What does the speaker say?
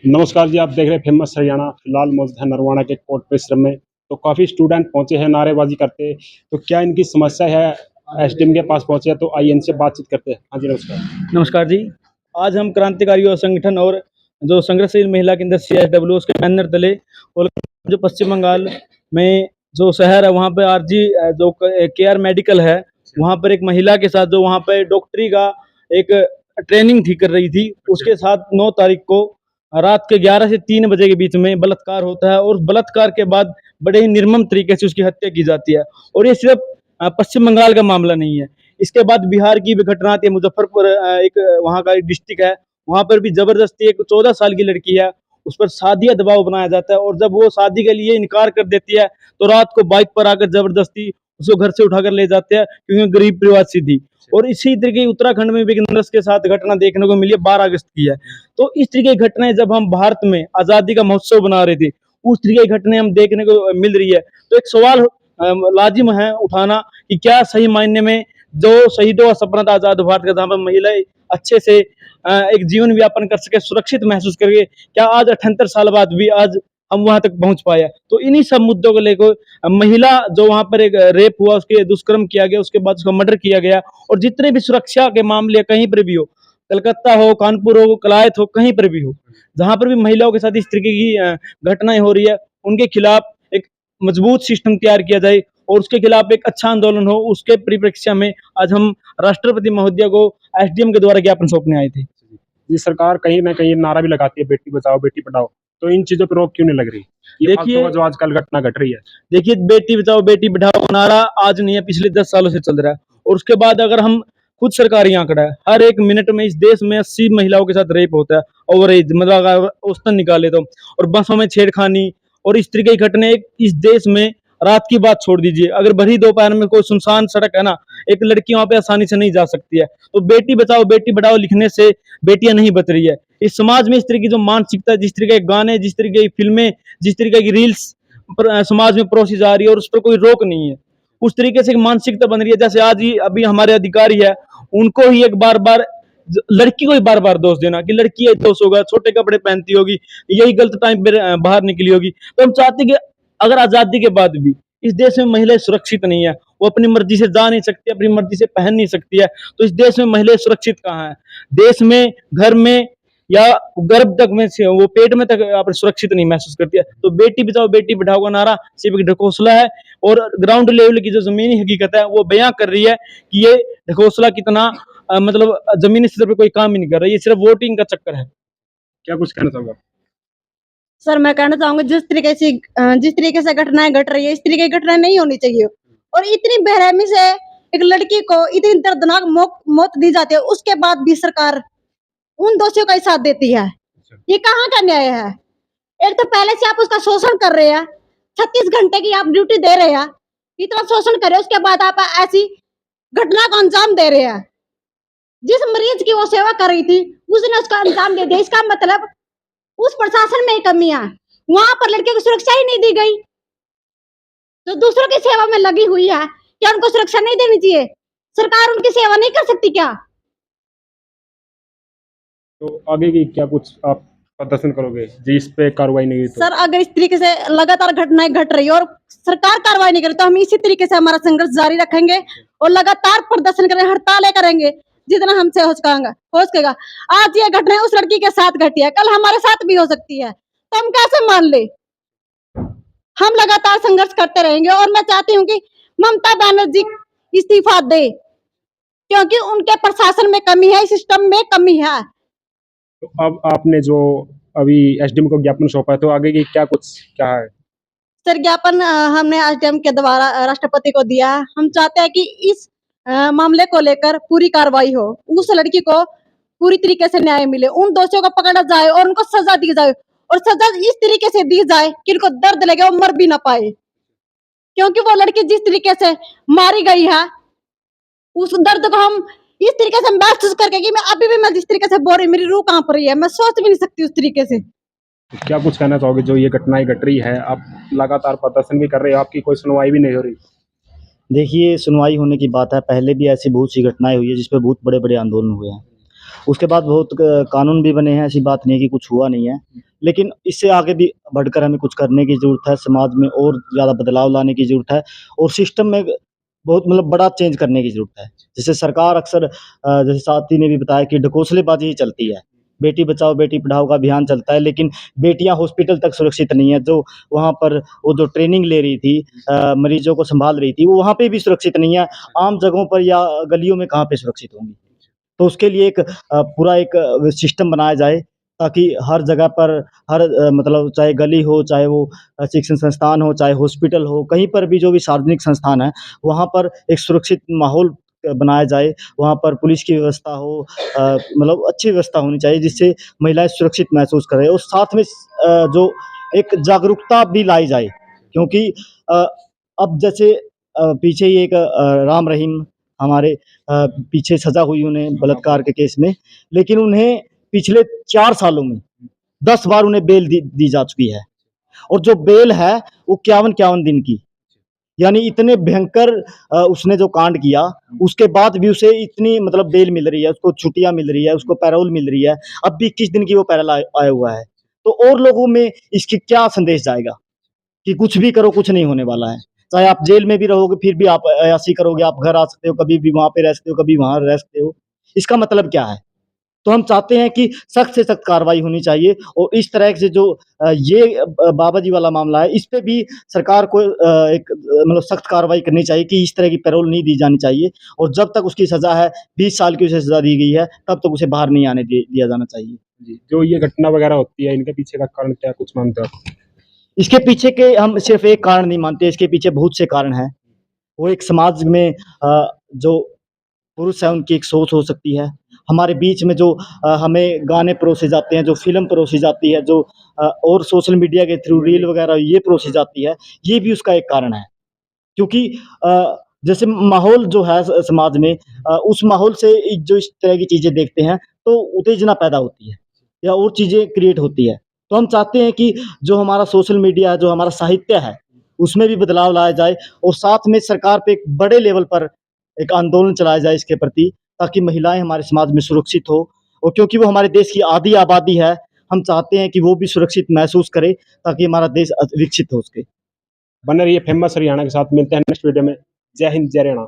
नमस्कार जी, आप देख रहे हैं फेमस हरियाणा। फिलहाल मौजूद है नरवाना के कोर्ट परिसर में। तो काफ़ी स्टूडेंट पहुंचे हैं नारेबाजी करते। तो क्या इनकी समस्या है? एसडीएम के पास पहुंचे हैं, तो आइए इनसे बातचीत करते हैं। हाँ जी, नमस्कार। नमस्कार जी। आज हम क्रांतिकारी युवा संगठन और जो संघर्षशील महिला केंद्र CSW उसके बैनर तले और जो पश्चिम बंगाल में जो शहर है वहाँ पे आरजी जो केआर मेडिकल है, वहाँ पर एक महिला के साथ जो वहाँ पे डॉक्टरी का एक ट्रेनिंग थी कर रही थी, उसके साथ 9 तारीख को रात के 11 से 3 बजे के बीच में बलात्कार होता है और बलात्कार के बाद बड़े ही निर्मम तरीके से उसकी हत्या की जाती है। और ये सिर्फ पश्चिम बंगाल का मामला नहीं है। इसके बाद बिहार की भी घटना आती है। मुजफ्फरपुर एक वहाँ का एक डिस्ट्रिक्ट है, वहाँ पर भी जबरदस्ती एक 14 साल की लड़की है, उस पर शादी दबाव बनाया जाता है और जब वो शादी के लिए इनकार कर देती है तो रात को बाइक पर आकर जबरदस्ती उसको घर से उठाकर ले जाते हैं, क्योंकि गरीब परिवार से थी। और इसी तरीके की उत्तराखंड में भी एक नर्स के साथ घटना देखने को मिली है, 12 अगस्त की है। तो इस तरीके की घटनाएं जब हम भारत में आजादी का महोत्सव बना रहे थे, उस तरीके की घटनाएं हम देखने को मिल रही है। तो एक सवाल लाजिम है उठाना कि क्या सही मायने में जो शहीदों का सपना था आजाद भारत का, जहाँ पर महिलाएं अच्छे से एक जीवन यापन कर सके, सुरक्षित महसूस करके, क्या आज 78 साल बाद भी आज हम वहां तक पहुंच पाए? तो इन्हीं सब मुद्दों को लेकर महिला जो वहां पर एक रेप हुआ, उसके दुष्कर्म किया गया, उसके बाद उसका मर्डर किया गया, और जितने भी सुरक्षा के मामले कहीं पर भी हो, कलकत्ता हो, कानपुर हो, कलायत हो, कहीं पर भी हो, जहां पर भी महिलाओं के साथ इस तरीके की घटनाएं हो रही है, उनके खिलाफ एक मजबूत सिस्टम तैयार किया जाए और उसके खिलाफ एक अच्छा आंदोलन हो। उसके परिप्रेक्ष्य में आज हम राष्ट्रपति महोदय को एसडीएम के द्वारा ज्ञापन सौंपने आए थे। जी, सरकार कहीं ना कहीं नारा भी लगाती है, बेटी बचाओ बेटी पढ़ाओ। तो इन चीजों पर रोक क्यों नहीं लग रही? ये फालतू का जो आजकल घटना घट रही है। देखिए, बेटी बचाओ बेटी पढ़ाओ नारा आज नहीं है, पिछले 10 सालों से चल रहा है। और उसके बाद अगर हम खुद सरकारी आंकड़ा है, हर एक मिनट में इस देश में 80 महिलाओं के साथ रेप होता है, ओवरेज मतलब अगर औसतन निकाले तो। और बसों में छेड़खानी और इस तरीके की घटनाएं इस देश में, रात की बात छोड़ दीजिए, अगर भरी दोपहर में कोई सुनसान सड़क है ना, एक लड़की वहां पे आसानी से नहीं जा सकती है। तो बेटी बचाओ बेटी पढ़ाओ लिखने से बेटियां नहीं बच रही है। इस समाज में इस तरह की जो मानसिकता, जिस तरीके के गाने, जिस तरीके की फिल्में, जिस तरीके की रील्स समाज में परोसी जा रही है और उस पर कोई रोक नहीं है, उस तरीके से एक मानसिकता बन रही है। जैसे आज ही अभी हमारे अधिकारी है, उनको ही एक बार बार लड़की को ही बार बार दोष देना कि लड़की है, दोष होगा, छोटे कपड़े पहनती होगी, यही गलत टाइम पे बाहर निकली होगी। तो हम चाहते कि अगर आजादी के बाद भी इस देश में महिलाएं सुरक्षित नहीं है, वो अपनी मर्जी से जा नहीं सकती, अपनी मर्जी से पहन नहीं सकती है, तो इस देश में महिलाएं सुरक्षित कहाँ है? देश में, घर में या गर्भ तक में से वो पेट में तक आप सुरक्षित नहीं महसूस करती है। तो बेटी बचाओ बेटी पढ़ाओ का नारा सिर्फ एक ढकोसला है और ग्राउंड लेवल की जो जमीनी हकीकत है वो बयां कर रही है कि ये ढकोसला कितना मतलब जमीनी स्तर पर कोई काम ही नहीं कर रहा, ये सिर्फ वोटिंग का चक्कर है। क्या कुछ कहना चाहोगे? सर, मैं कहना चाहूंगी जिस तरीके से घटनाएं घट रही है, इस तरीके की घटनाएं नहीं होनी चाहिए। और इतनी बेरहमी से एक लड़की को इतनी दर्दनाक मौत दी जाती है, उसके बाद भी सरकार उन दोषियों का ही साथ देती है। ये कहाँ का न्याय है? एक तो पहले से आप उसका शोषण कर रहे हैं, 36 घंटे की आप ड्यूटी दे रहे हैं, इतना शोषण कर रहे हैं, उसके बाद आप ऐसी घटना को अंजाम दे रहे हैं। जिस मरीज की वो सेवा कर रही थी उसने उसका अंजाम दे दिया। इसका मतलब उस प्रशासन में कमी है, वहां पर लड़कियों को सुरक्षा ही नहीं दी गई। जो दूसरों की सेवा में लगी हुई है, क्या उनको सुरक्षा नहीं देनी चाहिए? सरकार उनकी सेवा नहीं कर सकती क्या? तो आगे की क्या कुछ आप प्रदर्शन करोगे जी इस पे कार्रवाई नहीं हुई तो? सर, अगर इस तरीके से लगातार घटनाएं घट रही है और सरकार कार्रवाई नहीं करे तो हम इसी तरीके से हमारा संघर्ष जारी रखेंगे और लगातार प्रदर्शन करेंगे, हड़तालें करेंगे जितना हमसे हो सकेगा। आज ये घटना उस लड़की के साथ घटी है, कल हमारे साथ भी हो सकती है, तो हम कैसे मान ले? हम लगातार संघर्ष करते रहेंगे और मैं चाहती हूँ कि ममता बनर्जी इस्तीफा दे, क्योंकि उनके प्रशासन में कमी है, सिस्टम में कमी है। तो अब आपने जो अभी एसडीएम को ज्ञापन सौंपा है, तो आगे की क्या है? सर, ज्ञापन हमने एसडीएम के द्वारा राष्ट्रपति को दिया है। हम चाहते हैं कि इस मामले को लेकर पूरी कार्रवाई हो, उस लड़की को पूरी तरीके से न्याय मिले, उन दोषियों को पकड़ा जाए और उनको सजा दी जाए, और सजा इस तरीके से दी जाए कि उनको दर्द लगे, वो मर भी ना पाए। क्योंकि वो लड़की जिस तरीके से मारी गई है, उस दर्द को हम इस तरीके से महसूस करके कि मैं जिस तरीके से बोल रही, मेरी रूह कांप रही है, मैं सोच भी नहीं सकती उस तरीके से। तो क्या कुछ कहना चाहोगे? जो ये घटनाएं घट रही है, आप लगातार प्रदर्शन भी कर रहे हो, आपकी कोई सुनवाई भी नहीं हो रही। देखिए, सुनवाई होने की बात है, पहले भी ऐसी बहुत सी घटनाएं हुई है जिस पे बहुत बड़े बड़े आंदोलन हुए हैं। उसके बाद बहुत कानून भी बने हैं, ऐसी बात नहीं है कि कुछ हुआ नहीं है, लेकिन इससे आगे भी बढ़कर हमें कुछ करने की ज़रूरत है, समाज में और ज़्यादा बदलाव लाने की ज़रूरत है और सिस्टम में बहुत मतलब बड़ा चेंज करने की ज़रूरत है। जैसे सरकार अक्सर जैसे साथी ने भी बताया कि ढकोसलेबाज़ी ही चलती है। बेटी बचाओ, बेटी पढ़ाओ का अभियान चलता है, लेकिन बेटियाँ हॉस्पिटल तक सुरक्षित नहीं है। जो वहाँ पर वो जो ट्रेनिंग ले रही थी, मरीज़ों को सँभाल रही थी, वो वहाँ पे भी सुरक्षित नहीं है। आम जगहों पर या गलियों में कहाँ पे सुरक्षित होंगी। तो उसके लिए एक पूरा एक सिस्टम बनाया जाए, ताकि हर जगह पर हर मतलब चाहे गली हो, चाहे वो शिक्षण संस्थान हो, चाहे हॉस्पिटल हो, कहीं पर भी जो भी सार्वजनिक संस्थान है, वहाँ पर एक सुरक्षित माहौल बनाया जाए। वहाँ पर पुलिस की व्यवस्था हो, मतलब अच्छी व्यवस्था होनी चाहिए, जिससे महिलाएँ सुरक्षित महसूस करें और साथ में जो एक जागरूकता भी लाई जाए। क्योंकि अ, अब जैसे पीछे ही एक राम रहीम हमारे पीछे सज़ा हुई उन्हें बलात्कार के केस में, लेकिन उन्हें पिछले 4 सालों में 10 बार उन्हें बेल दी जा चुकी है और जो बेल है वो 51-51 दिन की। यानी इतने भयंकर उसने जो कांड किया, उसके बाद भी उसे इतनी मतलब बेल मिल रही है, उसको छुट्टियाँ मिल रही है, उसको पैरोल मिल रही है। अब भी 21 दिन की वो पैरोल आया हुआ है। तो और लोगों में इसकी क्या संदेश जाएगा कि कुछ भी करो, कुछ नहीं होने वाला है। चाहे आप जेल में भी रहोगे, फिर भी आप अयाशी करोगे, आप घर आ सकते हो, कभी भी वहाँ पे रह सकते हो, कभी वहाँ रह सकते हो। इसका मतलब क्या है? तो हम चाहते हैं कि सख्त से सख्त कार्रवाई होनी चाहिए और इस तरह से जो बाबा जी वाला मामला है, इस पे भी सरकार को एक मतलब सख्त कार्रवाई करनी चाहिए कि इस तरह की पैरोल नहीं दी जानी चाहिए और जब तक उसकी सज़ा है, 20 साल की उसे सज़ा दी गई है, तब तक उसे बाहर नहीं आने दिया जाना चाहिए। जी, जो ये घटना वगैरह होती है, इनके पीछे का कारण क्या कुछ मानते हो आप? इसके पीछे के हम सिर्फ़ एक कारण नहीं मानते, इसके पीछे बहुत से कारण हैं। वो एक समाज में जो पुरुष है उनकी एक सोच हो सकती है। हमारे बीच में जो हमें गाने परोसे जाते हैं, जो फ़िल्म परोसी जाती है, जो और सोशल मीडिया के थ्रू रील वगैरह ये परोसी जाती है, ये भी उसका एक कारण है। क्योंकि जैसे माहौल जो है समाज में उस माहौल से जो इस तरह की चीज़ें देखते हैं, तो उत्तेजना पैदा होती है या और चीज़ें क्रिएट होती है। तो हम चाहते हैं कि जो हमारा सोशल मीडिया है, जो हमारा साहित्य है, उसमें भी बदलाव लाया जाए और साथ में सरकार पे एक बड़े लेवल पर एक आंदोलन चलाया जाए इसके प्रति, ताकि महिलाएँ हमारे समाज में सुरक्षित हो और क्योंकि वो हमारे देश की आधी आबादी है, हम चाहते हैं कि वो भी सुरक्षित महसूस करे, ताकि हमारा देश विकसित हो सके। बने रहिए फेमस हरियाणा के साथ, मिलते हैं नेक्स्ट वीडियो में। जय हिंद, जय हरियाणा।